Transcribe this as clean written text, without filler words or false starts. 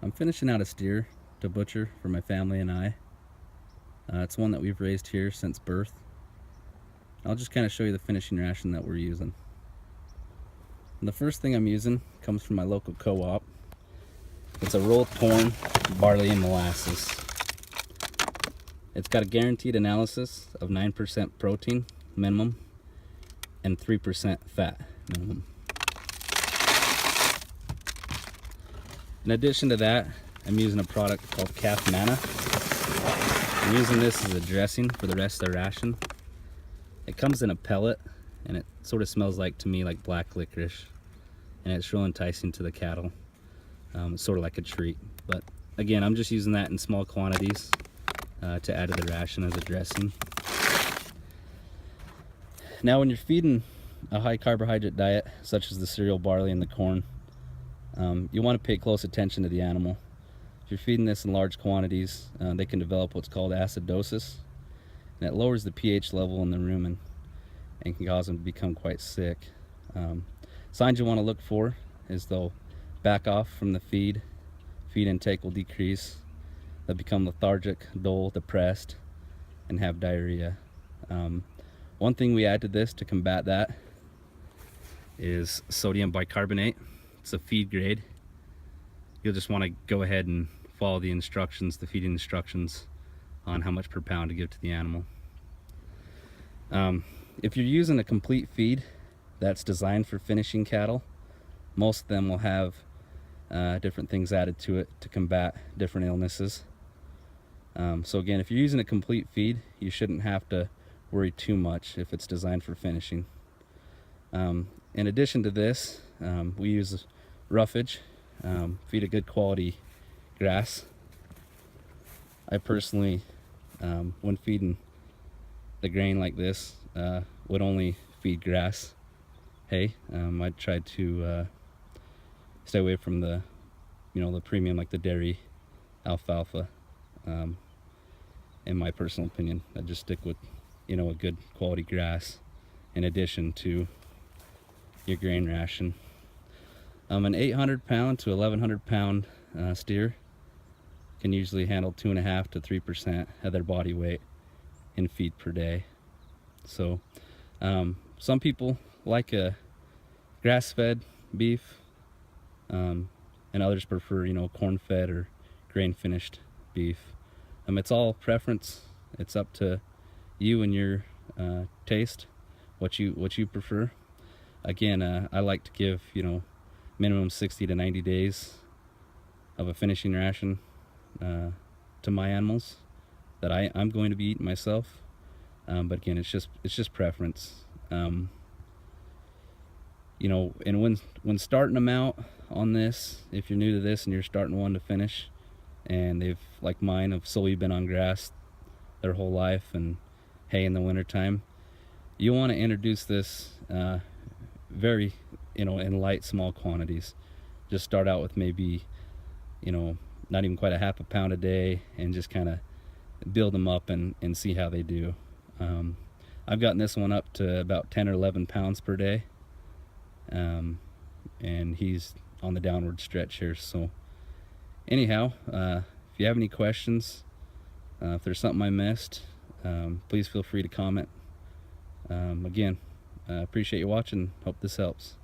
I'm finishing out a steer to butcher for my family and I. It's one that we've raised here since birth. I'll just kind of show you the finishing ration that we're using. And the first thing I'm using comes from my local co-op. It's a rolled corn, barley, and molasses. It's got a guaranteed analysis of 9% protein minimum and 3% fat minimum. In addition to that, I'm using a product called Calf Manna. I'm using this as a dressing for the rest of the ration. It comes in a pellet, and it sort of smells to me like black licorice, and it's real enticing to the cattle. It's sort of like a treat, but again, I'm just using that in small quantities to add to the ration as a dressing. Now, when you're feeding a high carbohydrate diet, such as the cereal, barley, and the corn, you want to pay close attention to the animal. If you're feeding this in large quantities, they can develop what's called acidosis, and it lowers the pH level in the rumen and can cause them to become quite sick. Signs you want to look for is they'll back off from the feed intake will decrease, they'll become lethargic, dull, depressed, and have diarrhea. One thing we add to this to combat that is sodium bicarbonate. It's a feed grade. You'll just want to go ahead and follow the instructions, the feeding instructions, on how much per pound to give to the animal. If you're using a complete feed that's designed for finishing cattle, most of them will have different things added to it to combat different illnesses. So again, if you're using a complete feed, you shouldn't have to worry too much if it's designed for finishing. In addition to this, we use roughage, feed a good quality grass. I personally, when feeding the grain like this, would only feed grass, hay. I tried to stay away from the premium, like the dairy alfalfa. In my personal opinion, I just stick with a good quality grass in addition to your grain ration. An 800 pound to 1100 pound steer can usually handle 2.5 to 3% of their body weight in feed per day. So some people like a grass-fed beef, and others prefer corn-fed or grain-finished beef. It's all preference. It's up to you and your taste, what you prefer. Again, I like to give minimum 60 to 90 days of a finishing ration to my animals that I'm going to be eating myself. But again, it's just preference. And when starting them out on this, if you're new to this and you're starting one to finish, and they've, like mine, have solely been on grass their whole life and hay in the wintertime, you want to introduce this very in light, small quantities. Just start out with maybe not even quite a half a pound a day, and just kind of build them up and see how they do. I've gotten this one up to about 10 or 11 pounds per day, and he's on the downward stretch here. So anyhow, if you have any questions, if there's something I missed, please feel free to comment. Again, I appreciate you watching. Hope this helps.